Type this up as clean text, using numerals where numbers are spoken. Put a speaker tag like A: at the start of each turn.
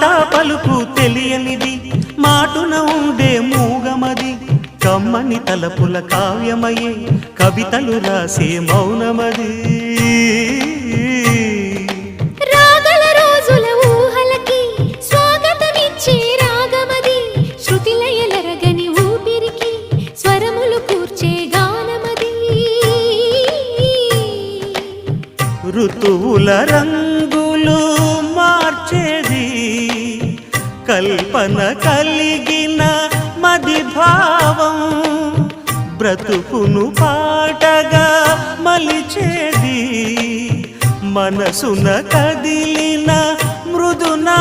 A: మాట పలుకు తెలియనిది మాటున ఉండే మూగమది కమ్మని తలపుల కావ్యమయే కవితలు రాసే మౌనమది
B: రాగల రోజుల ఊహలకి స్వాగతమిచ్చే రాగమది శృతిలయలరగని ఊపిరికి స్వరములు కూర్చే గానమది
A: ఋతువుల రంగులు మార్చేది కల్పన కలిగిన మది భావం బ్రతుకును పాటగా మలిచేది మనసున కదిలిన మృదునా